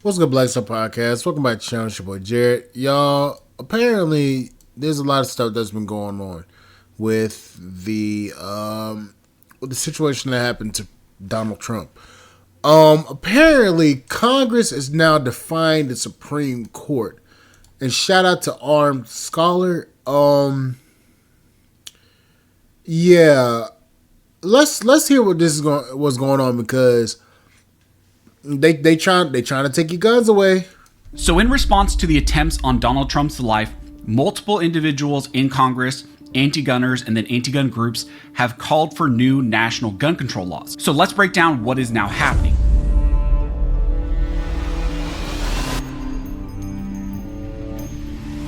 What's good, Black Star Podcast? Welcome back to the channel. It's your boy Jared. Y'all, apparently there's a lot of stuff that's been going on with the situation that happened to Donald Trump. Apparently Congress is now defying the Supreme Court. And shout out to Armed Scholar. Yeah. Let's hear what what's going on, because they trying to take your guns away. So in response to the attempts on Donald Trump's life, multiple individuals in Congress, anti-gunners, and then anti-gun groups have called for new national gun control laws. So let's break down what is now happening.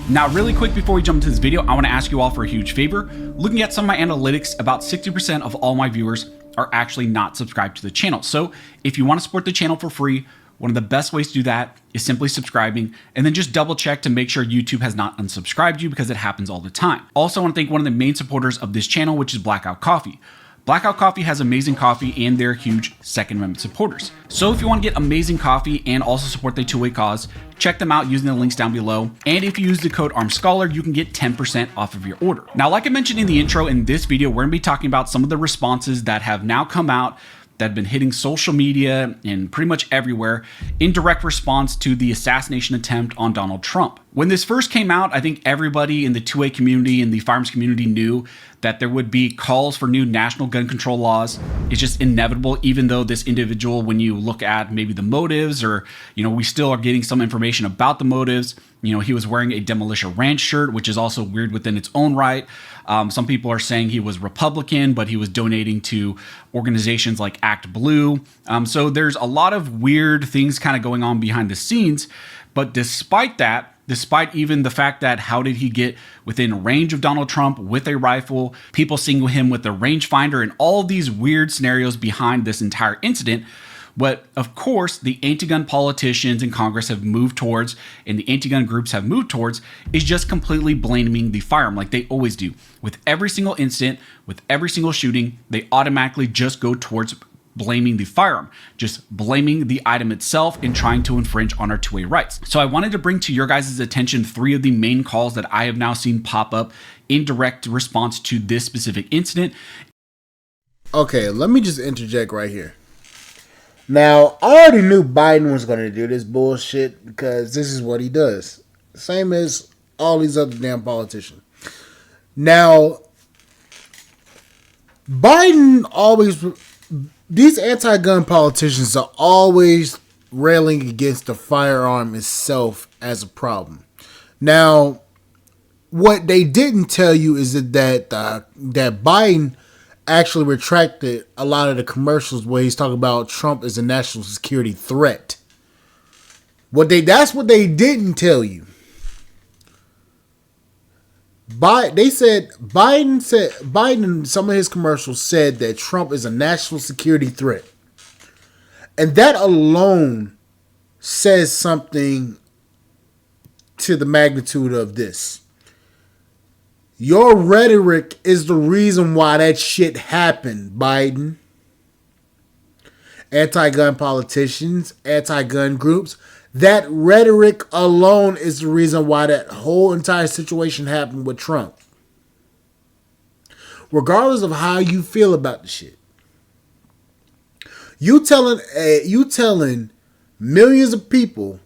Now, really quick before we jump into this video, I want to ask you all for a huge favor. Looking at some of my analytics, about 60% of all my viewers are actually not subscribed to the channel. So if you want to support the channel for free, one of the best ways to do that is simply subscribing, and then just double check to make sure YouTube has not unsubscribed you, because it happens all the time. Also, I want to thank one of the main supporters of this channel, which is Blackout Coffee. Blackout Coffee has amazing coffee, and they're huge Second Amendment supporters. So if you want to get amazing coffee and also support the two-way cause, check them out using the links down below. And if you use the code ARMSCHOLAR, you can get 10% off of your order. Now, like I mentioned in the intro, in this video, we're going to be talking about some of the responses that have now come out that have been hitting social media and pretty much everywhere in direct response to the assassination attempt on Donald Trump. When this first came out, I think everybody in the 2A community and the firearms community knew that there would be calls for new national gun control laws. It's just inevitable, even though this individual, when you look at maybe the motives, or, we still are getting some information about the motives. He was wearing a Demolition Ranch shirt, which is also weird within its own right. Some people are saying he was Republican, but he was donating to organizations like Act Blue. So there's a lot of weird things kind of going on behind the scenes. But despite that, despite even the fact that how did he get within range of Donald Trump with a rifle, people seeing him with a rangefinder, and all of these weird scenarios behind this entire incident, what, of course, the anti-gun politicians in Congress have moved towards, and the anti-gun groups have moved towards, is just completely blaming the firearm, like they always do. With every single incident, with every single shooting, they automatically just go towards blaming the firearm, just blaming the item itself and trying to infringe on our two-way rights. So I wanted to bring to your guys' attention 3 of the main calls that I have now seen pop up in direct response to this specific incident. Okay, let me just interject right here. Now, I already knew Biden was going to do this bullshit, because this is what he does. Same as all these other damn politicians. Now, Biden always... These anti-gun politicians are always railing against the firearm itself as a problem. Now, what they didn't tell you is that Biden actually retracted a lot of the commercials where he's talking about Trump as a national security threat. That's what they didn't tell you. Biden in some of his commercials said that Trump is a national security threat. And that alone says something to the magnitude of this. Your rhetoric is the reason why that shit happened, Biden. Anti-gun politicians, anti-gun groups. That rhetoric alone is the reason why that whole entire situation happened with Trump. Regardless of how you feel about the shit. You telling millions of people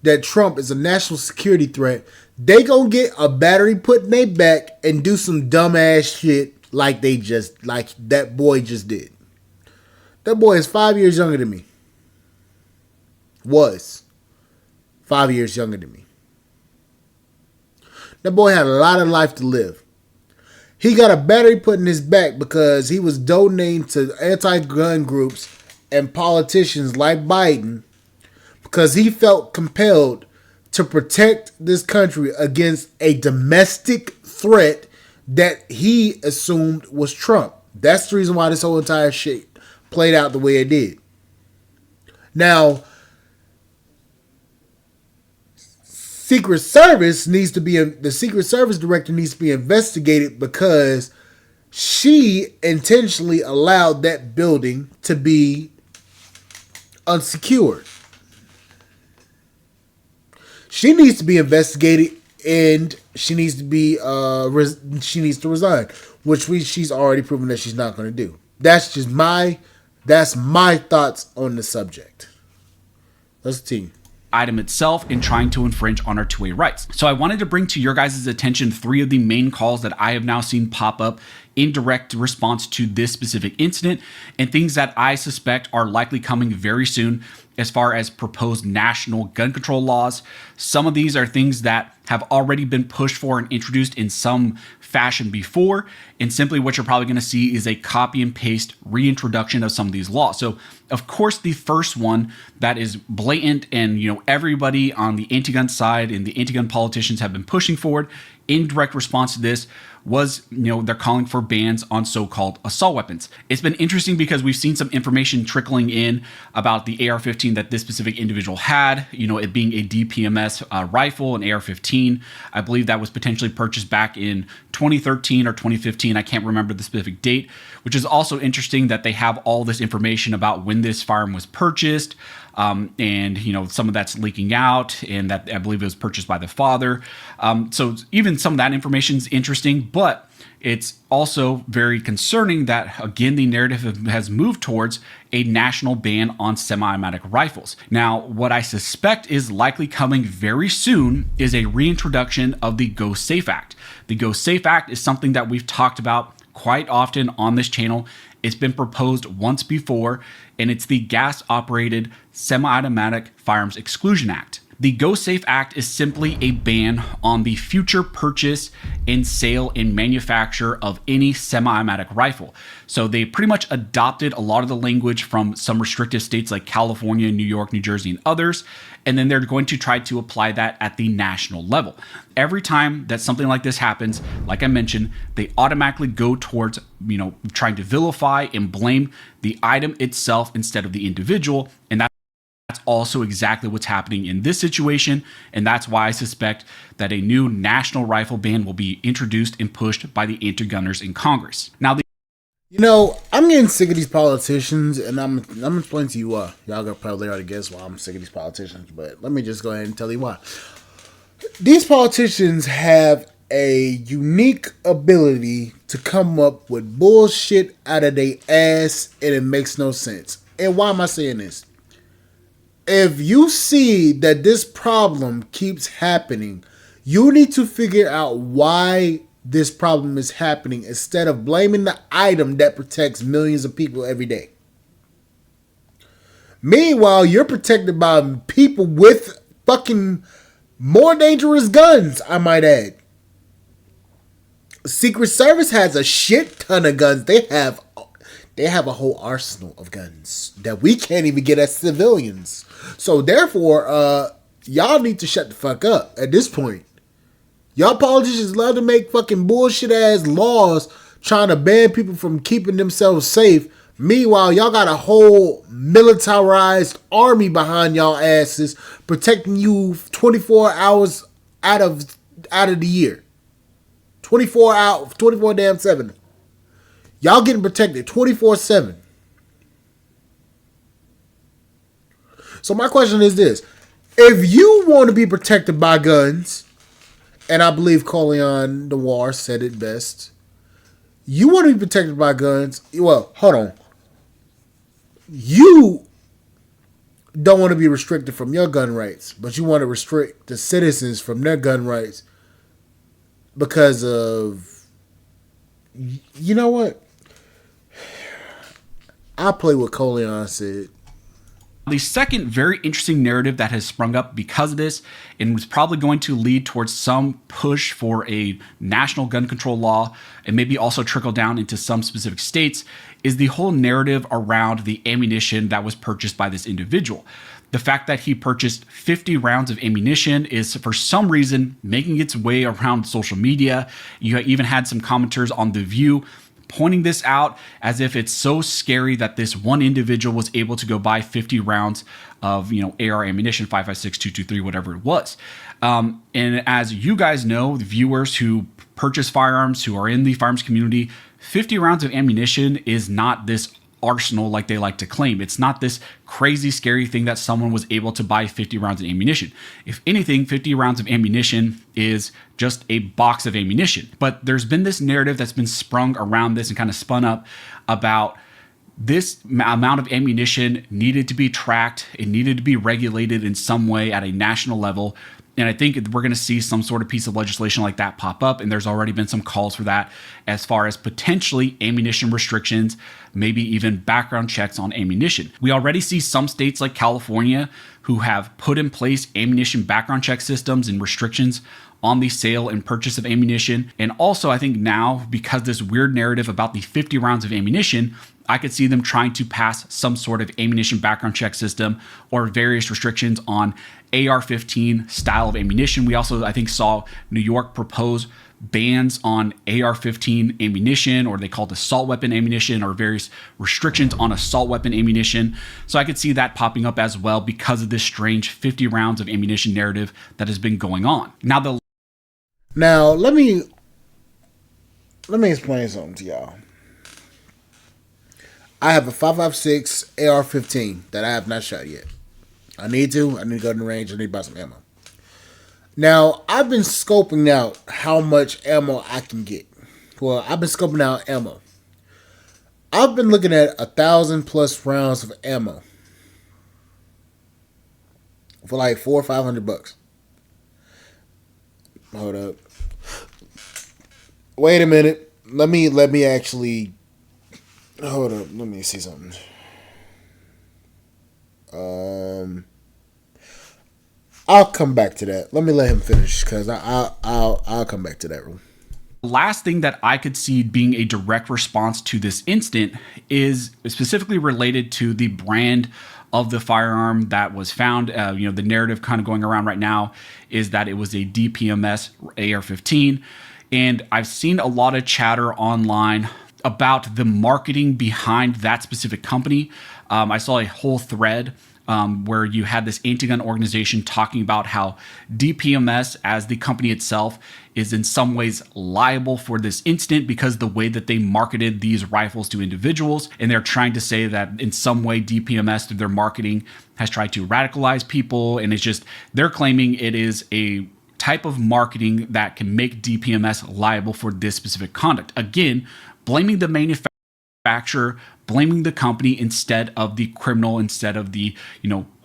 that Trump is a national security threat, they gonna get a battery put in their back and do some dumbass shit like that boy just did. That boy is 5 years younger than me. Was 5 years younger than me. That boy had a lot of life to live. He got a battery put in his back because he was donating to anti-gun groups and politicians like Biden, because he felt compelled to protect this country against a domestic threat that he assumed was Trump. That's the reason why this whole entire shit played out the way it did. Now, the Secret Service director needs to be investigated, because she intentionally allowed that building to be unsecured. She needs to be investigated, and she needs to be she needs to resign, which she's already proven that she's not going to do. That's my thoughts on the subject. Let's see. Item itself in trying to infringe on our two-way rights. So I wanted to bring to your guys' attention 3 of the main calls that I have now seen pop up in direct response to this specific incident, and things that I suspect are likely coming very soon as far as proposed national gun control laws. Some of these are things that have already been pushed for and introduced in some fashion before, and simply what you're probably going to see is a copy and paste reintroduction of some of these laws. So of course the first one that is blatant, and everybody on the anti-gun side and the anti-gun politicians have been pushing forward in direct response to this was, they're calling for bans on so-called assault weapons. It's been interesting because we've seen some information trickling in about the AR-15 that this specific individual had, it being a DPMS rifle, an AR-15. I believe that was potentially purchased back in 2013 or 2015. I can't remember the specific date, which is also interesting that they have all this information about when this firearm was purchased. And some of that's leaking out, and that I believe it was purchased by the father. So even some of that information is interesting, but it's also very concerning that, again, the narrative has moved towards a national ban on semi-automatic rifles. Now, what I suspect is likely coming very soon is a reintroduction of the Go Safe Act. The Go Safe Act is something that we've talked about quite often on this channel. It's been proposed once before, and it's the Gas-Operated Semi-Automatic Firearms Exclusion Act. The Go Safe Act is simply a ban on the future purchase and sale and manufacture of any semi-automatic rifle. So they pretty much adopted a lot of the language from some restrictive states like California, New York, New Jersey, and others, and then they're going to try to apply that at the national level. Every time that something like this happens, like I mentioned, they automatically go towards, trying to vilify and blame the item itself instead of the individual, and that's also exactly what's happening in this situation, and that's why I suspect that a new national rifle ban will be introduced and pushed by the anti-gunners in Congress. Now, I'm getting sick of these politicians, and I'm explaining to you why. Y'all gonna probably already guess why I'm sick of these politicians, but let me just go ahead and tell you why. These politicians have a unique ability to come up with bullshit out of their ass, and it makes no sense. And why am I saying this? If you see that this problem keeps happening, you need to figure out why this problem is happening instead of blaming the item that protects millions of people every day. Meanwhile, you're protected by people with fucking more dangerous guns, I might add. Secret Service has a shit ton of guns. They have a whole arsenal of guns that we can't even get as civilians. So therefore, y'all need to shut the fuck up at this point. Y'all politicians love to make fucking bullshit ass laws trying to ban people from keeping themselves safe. Meanwhile, y'all got a whole militarized army behind y'all asses protecting you 24 hours out of the year. 24 damn 7. Y'all getting protected 24/7. So my question is this. If you want to be protected by guns, and I believe Coleon Noir said it best, you want to be protected by guns, well, hold on. You don't want to be restricted from your gun rights, but you want to restrict the citizens from their gun rights because of, you know what? I'll play what Coleon said. The second very interesting narrative that has sprung up because of this, and was probably going to lead towards some push for a national gun control law, and maybe also trickle down into some specific states, is the whole narrative around the ammunition that was purchased by this individual. The fact that he purchased 50 rounds of ammunition is, for some reason, making its way around social media. You even had some commenters on The View pointing this out as if it's so scary that this one individual was able to go buy 50 rounds of, AR ammunition, 5.56, 223, whatever it was. And as you guys know, the viewers who purchase firearms, who are in the firearms community, 50 rounds of ammunition is not this arsenal like they like to claim. It's not this crazy, scary thing that someone was able to buy 50 rounds of ammunition. If anything, 50 rounds of ammunition is just a box of ammunition. But there's been this narrative that's been sprung around this and kind of spun up about this amount of ammunition needed to be tracked. It needed to be regulated in some way at a national level. And I think we're going to see some sort of piece of legislation like that pop up. And there's already been some calls for that as far as potentially ammunition restrictions, maybe even background checks on ammunition. We already see some states like California who have put in place ammunition background check systems and restrictions on the sale and purchase of ammunition. And also, I think now, because this weird narrative about the 50 rounds of ammunition, I could see them trying to pass some sort of ammunition background check system or various restrictions on AR-15 style of ammunition. We also, I think, saw New York propose bans on AR-15 ammunition, or they call it assault weapon ammunition, or various restrictions on assault weapon ammunition. So I could see that popping up as well because of this strange 50 rounds of ammunition narrative that has been going on. Now let me explain something to y'all. I have a 5.56 AR-15 that I have not shot yet. I need to go to the range. I need to buy some ammo. Now, I've been scoping out how much ammo I can get. Well, I've been scoping out ammo. I've been looking at 1,000+ rounds of ammo for like $400 or $500. Hold up. Wait a minute. Let me actually. Hold up. Let me see something. I'll come back to that. Let me let him finish because I'll come back to that room. Last thing that I could see being a direct response to this incident is specifically related to the brand of the firearm that was found. The narrative kind of going around right now is that it was a DPMS AR-15. And I've seen a lot of chatter online about the marketing behind that specific company. I saw a whole thread where you had this anti-gun organization talking about how DPMS as the company itself is in some ways liable for this incident because the way that they marketed these rifles to individuals. And they're trying to say that in some way DPMS through their marketing has tried to radicalize people. And it's just, they're claiming it is a type of marketing that can make DPMS liable for this specific conduct. Again, blaming the manufacturer, blaming the company instead of the criminal, instead of the,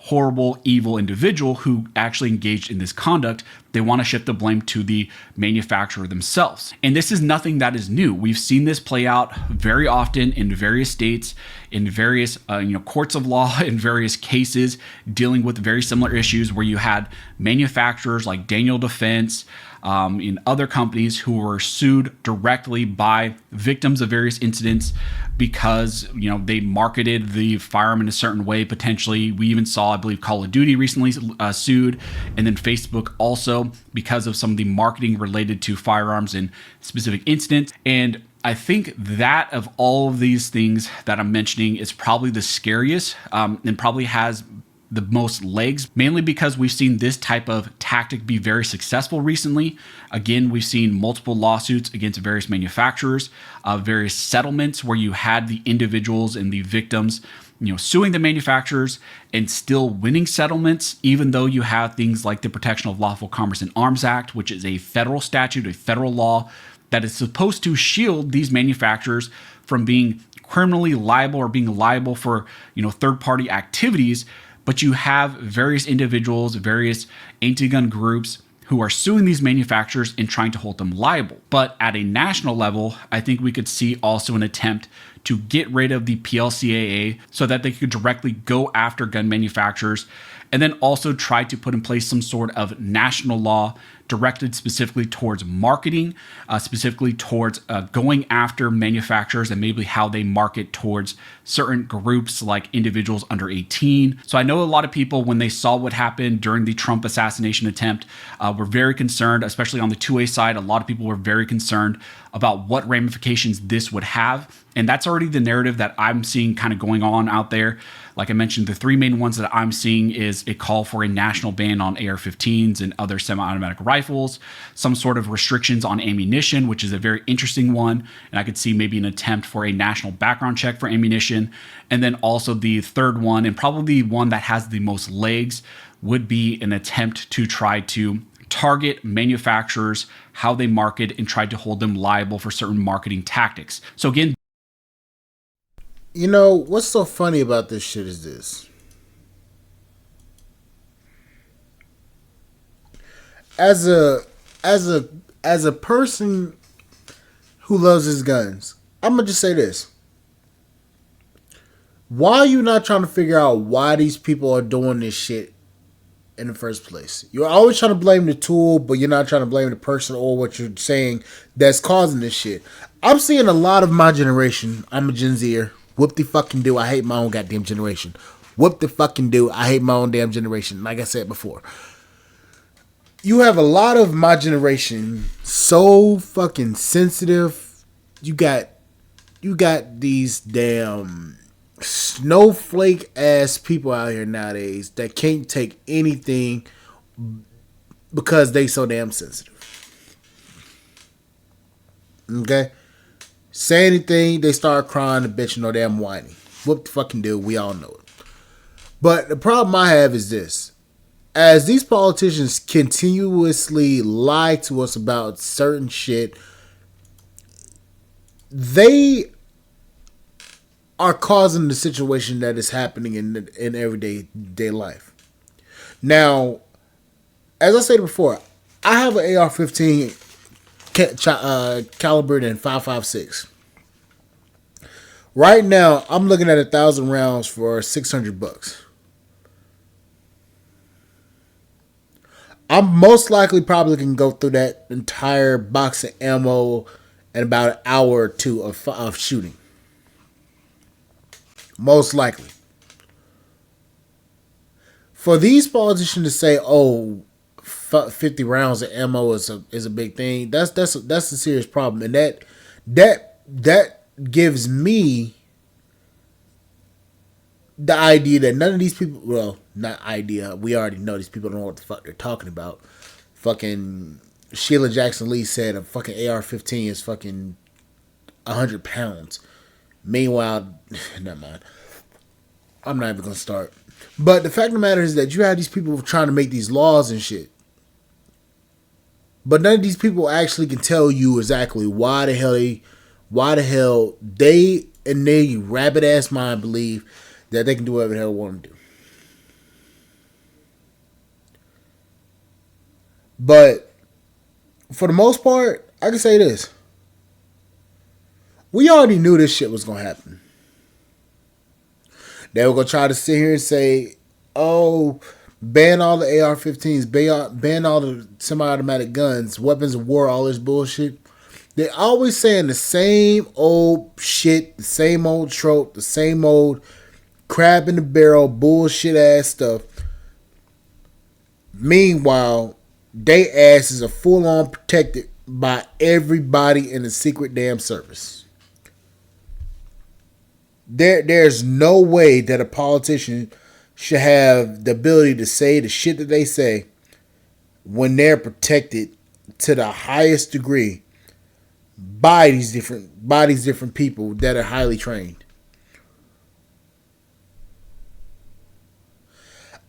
horrible, evil individual who actually engaged in this conduct. They want to shift the blame to the manufacturer themselves. And this is nothing that is new. We've seen this play out very often in various states, in various courts of law, in various cases dealing with very similar issues where you had manufacturers like Daniel Defense, in other companies who were sued directly by victims of various incidents because they marketed the firearm in a certain way. Potentially, we even saw, I believe, Call of Duty recently sued, and then Facebook also because of some of the marketing related to firearms in specific incidents. And I think that of all of these things that I'm mentioning is probably the scariest, and probably has the most legs, mainly because we've seen this type of tactic be very successful recently. Again, we've seen multiple lawsuits against various manufacturers, various settlements where you had the individuals and the victims, suing the manufacturers and still winning settlements, even though you have things like the Protection of Lawful Commerce in Arms Act, which is a federal statute, a federal law that is supposed to shield these manufacturers from being criminally liable or being liable for, third-party activities. But you have various individuals, various anti-gun groups who are suing these manufacturers and trying to hold them liable. But at a national level, I think we could see also an attempt to get rid of the PLCAA so that they could directly go after gun manufacturers, and then also try to put in place some sort of national law directed specifically towards marketing, specifically towards going after manufacturers and maybe how they market towards certain groups like individuals under 18. So I know a lot of people, when they saw what happened during the Trump assassination attempt, were very concerned, especially on the 2A side. A lot of people were very concerned about what ramifications this would have. And that's already already the narrative that I'm seeing kind of going on out there. Like I mentioned, the three main ones that I'm seeing is a call for a national ban on AR-15s and other semi-automatic rifles, some sort of restrictions on ammunition, which is a very interesting one. And I could see maybe an attempt for a national background check for ammunition. And then also the third one, and probably one that has the most legs, would be an attempt to try to target manufacturers, how they market, and try to hold them liable for certain marketing tactics. So again, you know, what's so funny about this shit is this. As a person who loves his guns, I'm gonna just say this. Why are you not trying to figure out why these people are doing this shit in the first place? You're always trying to blame the tool, but you're not trying to blame the person or what you're saying that's causing this shit. I'm seeing a lot of my generation. I'm a Gen Zer. Whoop the fucking do. I hate my own goddamn generation. Whoop the fucking do. I hate my own damn generation. Like I said before. You have a lot of my generation so fucking sensitive. You got these damn snowflake ass people out here nowadays that can't take anything because they so damn sensitive. Okay? Say anything, they start crying and bitching or damn whining. What the fucking do? We all know it. But the problem I have is this. As these politicians continuously lie to us about certain shit, they are causing the situation that is happening in everyday life. Now, as I said before, I have an AR-15 calibered in 5.56. Right now, I'm looking at 1,000 rounds for $600. I'm most likely probably can go through that entire box of ammo in about an hour or two of shooting. Most likely. For these politicians to say, "Oh, 50 rounds of ammo is a big thing," that's a serious problem, and that gives me the idea that none of these people, well, not idea, we already know these people don't know what the fuck they're talking about. Fucking Sheila Jackson Lee said a fucking AR-15 is fucking 100 pounds. Meanwhile, never mind. I'm not even gonna start. But the fact of the matter is that you have these people trying to make these laws and shit. But none of these people actually can tell you exactly why the hell they in their rabbit ass mind believe that they can do whatever the hell they want to do. But for the most part, I can say this. We already knew this shit was going to happen. They were going to try to sit here and say, "Oh, ban all the AR-15s, ban all the semi-automatic guns, weapons of war, all this bullshit." They're always saying the same old shit, the same old trope, the same old crab in the barrel, bullshit ass stuff. Meanwhile, they asses are full on protected by everybody in the secret damn service. There's no way that a politician should have the ability to say the shit that they say when they're protected to the highest degree by these different people that are highly trained.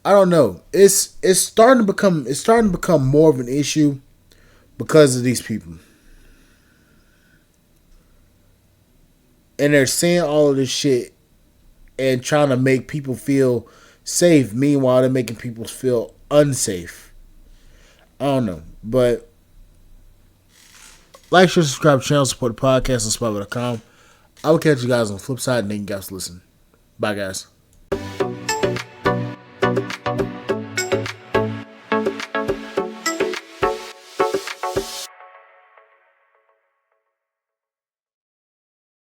I don't know. It's starting to become more of an issue because of these people. And they're saying all of this shit and trying to make people feel safe. Meanwhile, they're making people feel unsafe. I don't know. But like, share, subscribe to the channel, support the podcast on Spotify.com. I will catch you guys on the flip side, and thank you guys for listening. Bye, guys.